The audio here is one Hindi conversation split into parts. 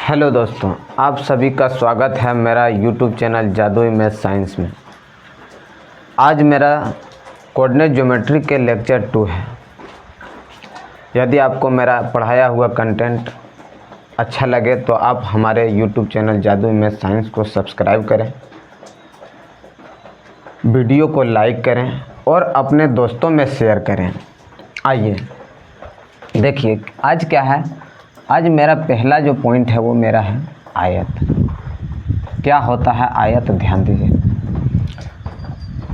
हेलो दोस्तों, आप सभी का स्वागत है मेरा यूट्यूब चैनल जादुई मैथ साइंस में। आज मेरा कोऑर्डिनेट ज्योमेट्री के लेक्चर 2 है। यदि आपको मेरा पढ़ाया हुआ कंटेंट अच्छा लगे तो आप हमारे यूट्यूब चैनल जादुई मैथ साइंस को सब्सक्राइब करें, वीडियो को लाइक करें और अपने दोस्तों में शेयर करें। आइए देखिए आज क्या है। आज मेरा पहला जो पॉइंट है वो मेरा है आयत। क्या होता है आयत, ध्यान दीजिए।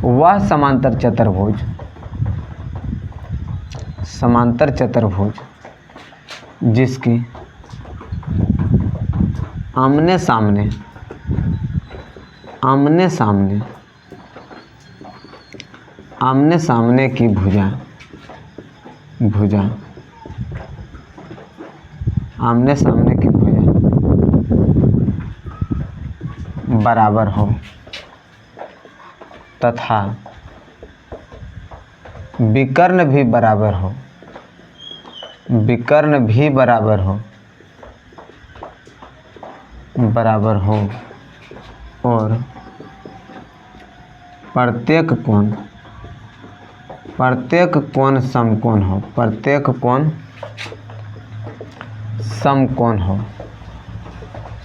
वह समांतर चतुर्भुज जिसकी आमने सामने की भुजा आमने सामने की भुजा बराबर हो तथा विकर्ण भी बराबर हो और प्रत्येक कोण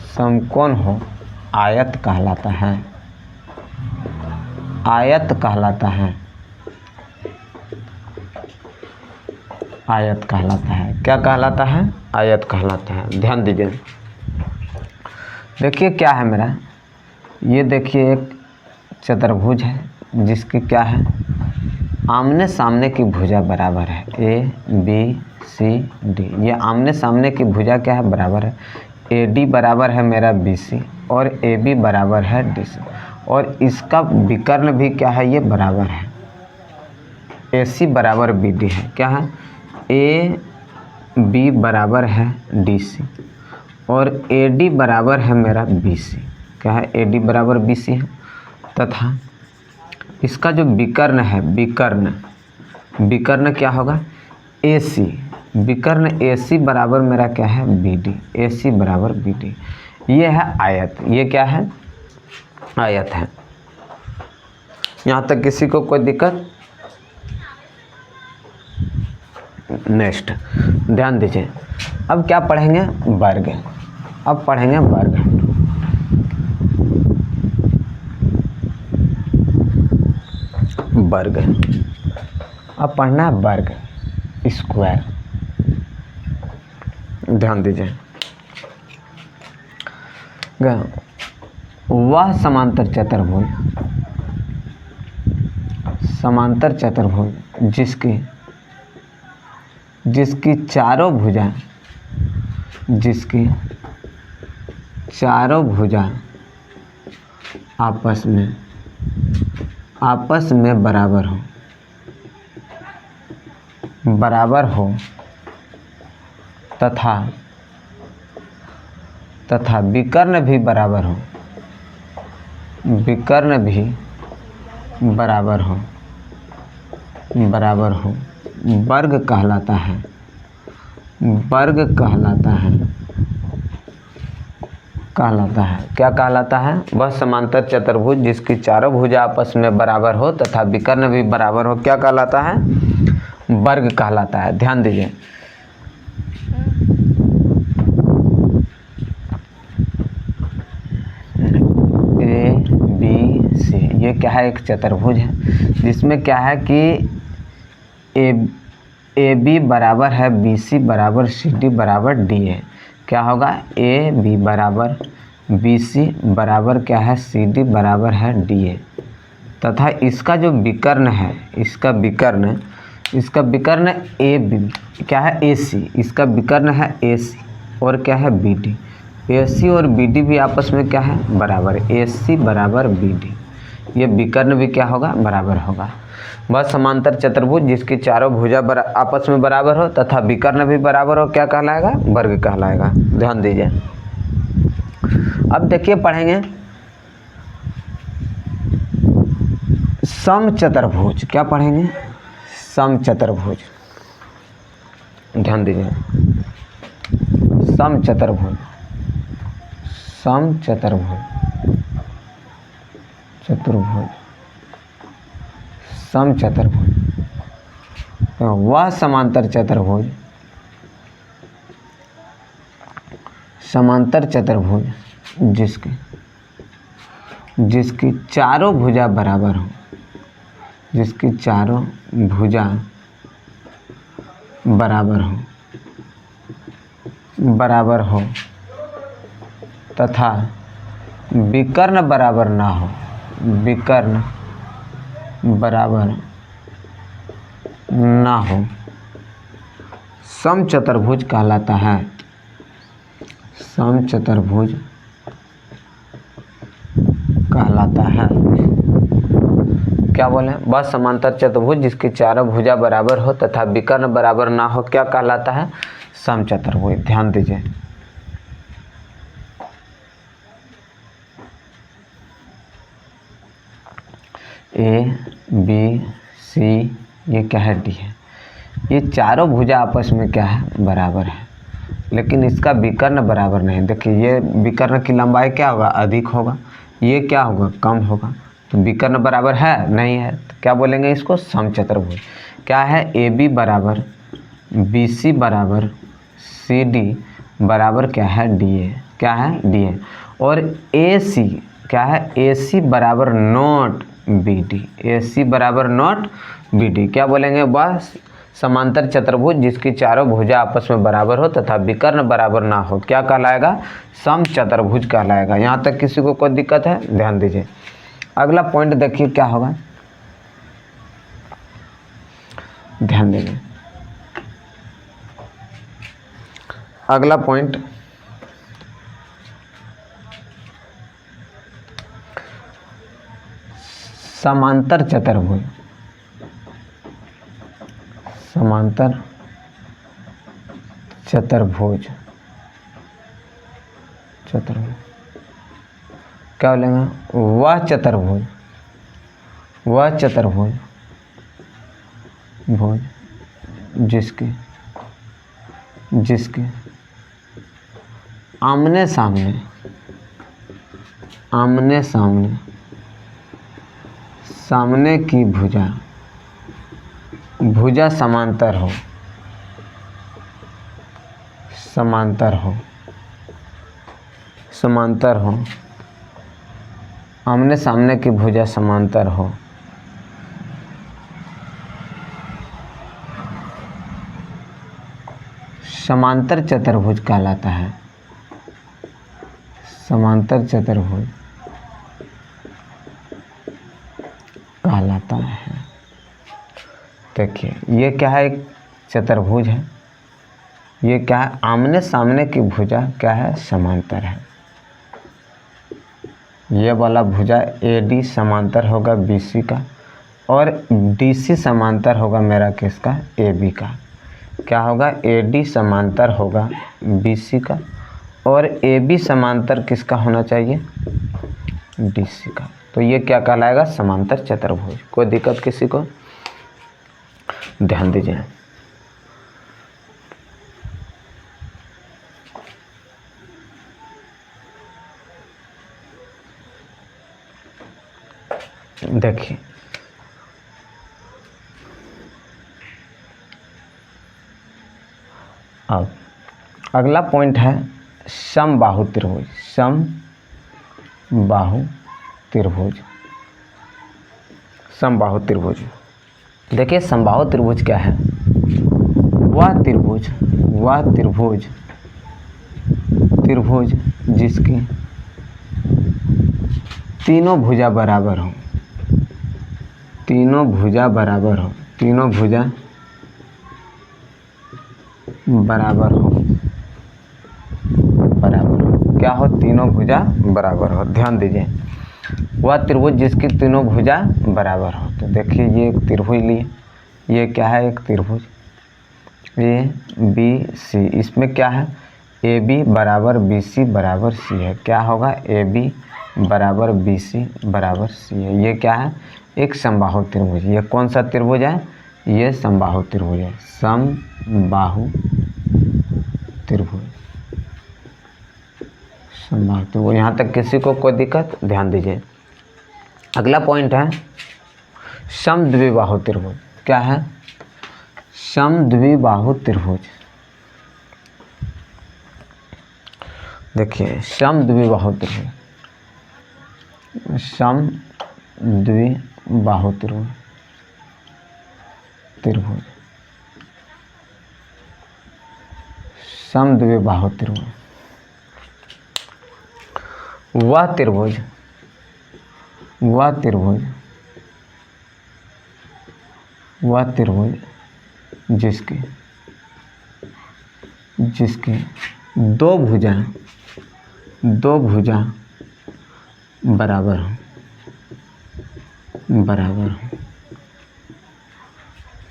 समकोण हो आयत कहलाता है। क्या कहलाता है? आयत कहलाता है। ध्यान दीजिए। देखिए क्या है मेरा, ये देखिए एक चतुर्भुज है जिसकी क्या है, आमने सामने की भुजा बराबर है ABCD। ये आमने सामने की भुजा क्या है, बराबर है। AD बराबर है मेरा BC और AB बराबर है DC और इसका विकर्ण भी क्या है, ये बराबर है। AC बराबर BD है। क्या है, AB बराबर है DC और AD बराबर है मेरा BC। क्या है, AD बराबर BC है तथा इसका जो विकर्ण है, विकर्ण क्या होगा, AC। विकर्ण AC बराबर मेरा क्या है, BD। AC बराबर BD। ये है आयत। ये क्या है, आयत है। यहाँ तक किसी को कोई दिक्कत? नेक्स्ट ध्यान दीजिए। अब क्या पढ़ेंगे, वर्ग। अब पढ़ेंगे वर्ग। अब पढ़ना है वर्ग, स्क्वायर। ध्यान दीजिए। वह समांतर चतुर्भुज जिसकी चारों भुजा आपस में बराबर हो तथा विकर्ण भी बराबर हो वर्ग कहलाता है। क्या कहलाता है? वह समांतर चतुर्भुज जिसकी चारों भुजा आपस में बराबर हो तथा विकर्ण भी बराबर हो, क्या कहलाता है? वर्ग कहलाता है। ध्यान दीजिए। ABC ये क्या है, एक चतुर्भुज है जिसमें क्या है कि AB बराबर है BC बराबर CD बराबर DA। क्या होगा, AB बराबर BC बराबर क्या है, CD बराबर है DA तथा इसका जो विकर्ण है, इसका विकर्ण AB क्या है, AC। इसका विकर्ण है AC और क्या है, BD। AC और BD भी आपस में क्या है, बराबर। AC बराबर BD। ये विकर्ण भी क्या होगा, बराबर होगा। वह समांतर चतुर्भुज जिसकी चारों भुजा आपस में बराबर हो तथा विकर्ण भी बराबर हो, क्या कहलाएगा, वर्ग कहलाएगा। ध्यान दीजिए। अब देखिए पढ़ेंगे समचतुर्भुज। क्या पढ़ेंगे, समचतुर्भुज। ध्यान दीजिए। समचतुर्भुज सम चतुर्भुज, चतुर्भुज, सम चतुर्भुज। तो वह समांतर चतुर्भुज, समांतर चतुर्भुज जिसकी चारों भुजा बराबर हो, जिसकी चारों भुजा बराबर हो तथा विकर्ण बराबर ना हो, विकर्ण बराबर ना हो, सम चतुर्भुज कहलाता है। सम चतुर्भुज कहलाता है। क्या बोले? वह समांतर चतुर्भुज जिसकी चारों भुजा बराबर हो तथा विकर्ण बराबर ना हो, क्या कहलाता है? सम चतुर्भुज। ध्यान दीजिए। ए बी सी ये क्या है? डी है। ये चारों भुजा आपस में क्या है? बराबर है, लेकिन इसका विकर्ण बराबर नहीं। देखिए ये विकर्ण की लंबाई क्या होगा? अधिक होगा, ये क्या होगा? कम होगा। तो विकर्ण बराबर है? नहीं है। तो क्या बोलेंगे इसको? सम चतुर्भुज। क्या है? ए बी बराबर बी सी बराबर सी डी बराबर क्या है? D A. क्या है? D A. और ए सी क्या है? ए सी बराबर नॉट बी डी, ए सी बराबर नॉट बी डी। क्या बोलेंगे? बस समांतर चतुर्भुज जिसकी चारों भुजा आपस में बराबर हो तथा विकर्ण बराबर ना हो, क्या कहलाएगा? सम चतुर्भुज कहलाएगा। यहाँ तक किसी को कोई दिक्कत है? ध्यान दीजिए। अगला पॉइंट देखिए क्या होगा, ध्यान दीजिए। अगला पॉइंट समांतर चतुर्भुज, समांतर चतुर्भुज, चतुर्भुज क्या बोलेंगे? वह चतुर्भुज, वह चतुर्भुज भुज जिसके आमने सामने, आमने सामने, सामने की भुजा समांतर हो, समांतर हो, समांतर हो, आमने सामने की भुजा समांतर हो, समांतर चतुर्भुज कहलाता है। समांतर चतुर्भुज कहलाता है। देखिए ये क्या है? एक चतुर्भुज है। ये क्या है? आमने सामने की भुजा क्या है? समांतर है। ये वाला भुजा ए डी समांतर होगा बी सी का, और डी सी समांतर होगा मेरा किसका? ए बी का। क्या होगा? ए डी समांतर होगा बी सी का, और ए बी समांतर किसका होना चाहिए? डी सी का। तो ये क्या कहलाएगा? समांतर चतुर्भुज। कोई दिक्कत किसी को? ध्यान दीजिए। देखिए अब अगला पॉइंट है समबाहु त्रिभुज। समबाहु त्रिभुज, समबाहु त्रिभुज। देखिए समबाहु त्रिभुज क्या है? वह त्रिभुज, वह त्रिभुज, त्रिभुज जिसकी तीनों भुजा बराबर हो, तीनों भुजा बराबर हो, तीनों भुजा बराबर हो, बराबर हो। क्या हो? तीनों भुजा बराबर हो। ध्यान दीजिए। वह त्रिभुज जिसकी तीनों भुजा बराबर हो। तो देखिए ये एक त्रिभुज लिए, ये क्या है? एक त्रिभुज ए बी सी। इसमें क्या है? ए बी बराबर बी सी बराबर सी है। क्या होगा? ए बी बराबर बी सी बराबर सी है। ये क्या है? एक समबाहु त्रिभुज। ये कौन सा त्रिभुज है? ये समबाहु त्रिभुज है। समबाहु त्रिभुज, समबाहु त्रिभुज। यहाँ तक किसी को कोई दिक्कत? ध्यान दीजिए। अगला पॉइंट है समद्विबाहु त्रिभुज। क्या है? समद्विबाहु त्रिभुज। देखिए समद्विबाहु त्रिभुज, समद्विबाहु त्रिभुज, समद्विबाहु त्रिभुज। वह त्रिभुज जिसके दो भुजा बराबर हो।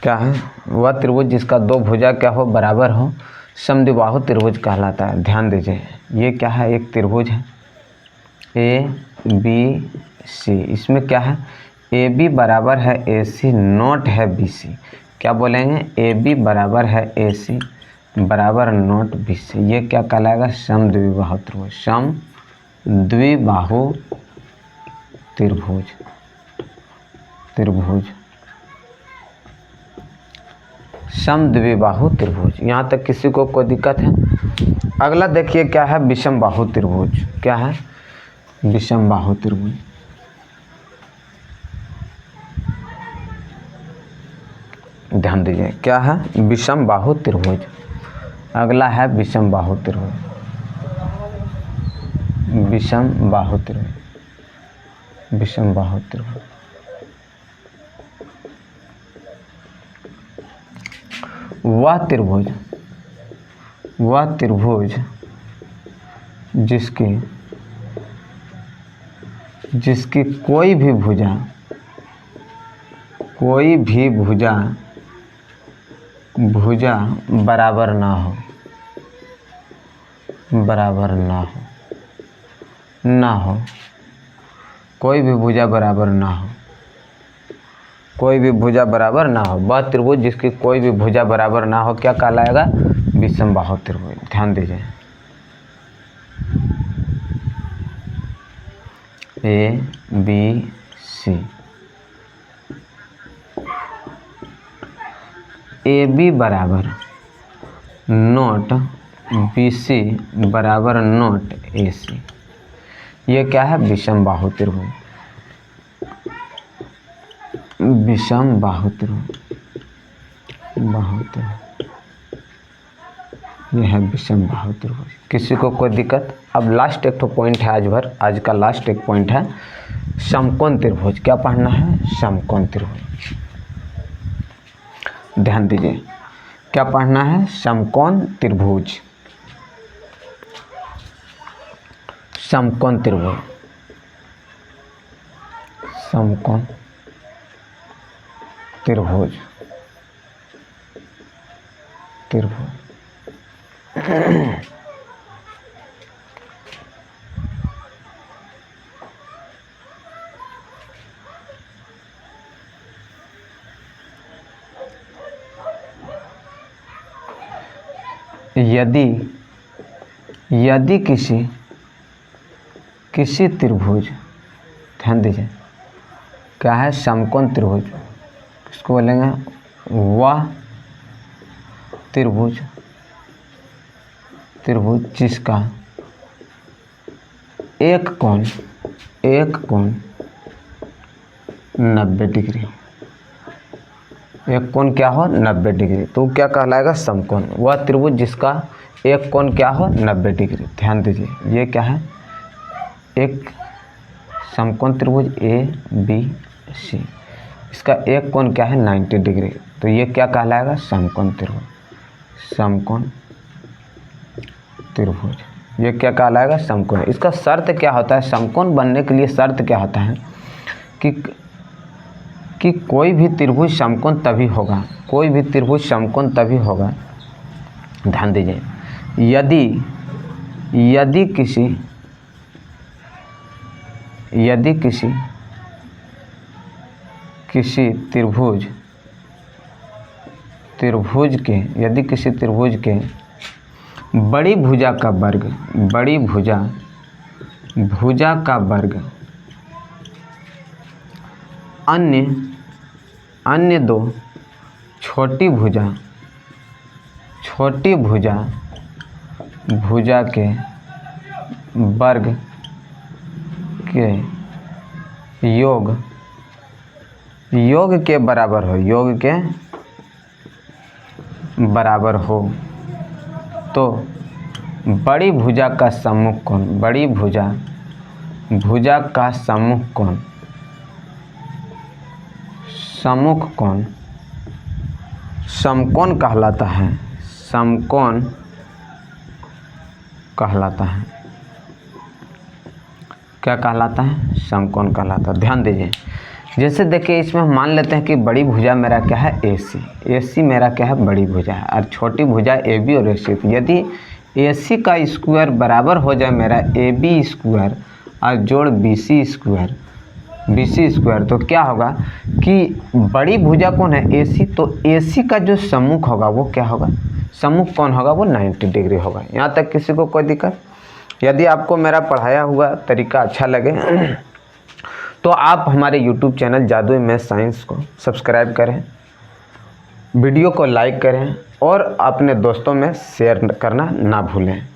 क्या है? वह त्रिभुज जिसका दो भुजा क्या हो? बराबर हो, समद्विबाहु त्रिभुज कहलाता है। ध्यान दीजिए, ये क्या है? एक त्रिभुज है ABC। इसमें क्या है? AB बराबर है AC नोट है BC। क्या बोलेंगे? AB बराबर है AC बराबर नोट BC। ये क्या कहलाएगा? समद्विबाहु त्रिभुज। समद्विबाहु त्रिभुज। समद्विबाहु त्रिभुज। यहाँ तक किसी को कोई दिक्कत है? अगला देखिए क्या है? विषमबाहु त्रिभुज। क्या है? विषमबाहु त्रिभुज। ध्यान दीजिए, क्या है? विषमबाहु त्रिभुज। अगला है विषमबाहु त्रिभुज। विषमबाहु त्रिभुज। वह त्रिभुज जिसकी कोई भी भुजा बराबर ना हो। कोई भी भुजा बराबर ना हो। वह त्रिभुज जिसकी कोई भी भुजा बराबर ना हो क्या कहलाएगा? विषमबाहु त्रिभुज। ध्यान दीजिए, ABC। AB बराबर नोट BC बराबर नोट AC। ये क्या है? विषमबाहु त्रिभुज। यह है विषमबाहु त्रिभुज। किसी को कोई दिक्कत? अब लास्ट एक पॉइंट है आज का लास्ट एक पॉइंट है समकोण त्रिभुज। क्या पढ़ना है? समकोण त्रिभुज। ध्यान दीजिए, क्या पढ़ना है? समकोण त्रिभुज। समकोण त्रिभुज। यदि किसी त्रिभुज, ध्यान दीजिए, क्या है? समकोण त्रिभुज। इसको बोलेंगे वह त्रिभुज जिसका एक कोण 90 डिग्री। एक कोण क्या हो? 90 डिग्री। तो क्या कहलाएगा? समकोण। वह त्रिभुज जिसका एक कोण क्या हो? 90 डिग्री। ध्यान दीजिए, ये क्या है? एक समकोण त्रिभुज ABC। इसका एक कोण क्या है? 90 डिग्री। तो ये क्या कहलाएगा? समकोण त्रिभुज। ये क्या कहलाएगा? समकोण। इसका शर्त क्या होता है? समकोण बनने के लिए शर्त क्या होता है कि कोई भी त्रिभुज समकोण तभी होगा। ध्यान दीजिए, यदि किसी त्रिभुज के बड़ी भुजा का वर्ग भुजा का वर्ग अन्य दो छोटी भुजा के वर्ग के योग के बराबर हो तो बड़ी भुजा का सम्मुख कोण, बड़ी भुजा का सम्मुख कोण समकोण कहलाता है। समकोण कहलाता है। क्या कहलाता है? समकोण कहलाता है। ध्यान दीजिए, जैसे देखिए इसमें हम मान लेते हैं कि बड़ी भुजा मेरा क्या है? AC मेरा क्या है? बड़ी भुजा है, और छोटी भुजा AB और AC। यदि AC का स्क्वायर बराबर हो जाए मेरा AB स्क्वायर और जोड़ BC स्क्वायर, तो क्या होगा कि बड़ी भुजा कौन है? AC। तो AC का जो सम्मुख होगा वो क्या होगा? सम्मुख कौन होगा? वो 90 डिग्री होगा। यहाँ तक किसी को कोई दिक्कत? यदि आपको मेरा पढ़ाया हुआ तरीका अच्छा लगे तो आप हमारे YouTube चैनल जादुई मैथ साइंस को सब्सक्राइब करें, वीडियो को लाइक करें और अपने दोस्तों में शेयर करना ना भूलें।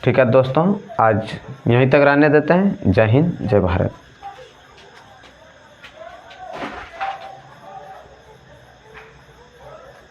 ठीक है दोस्तों, आज यहीं तक रहने देते हैं। जय हिंद, जय भारत।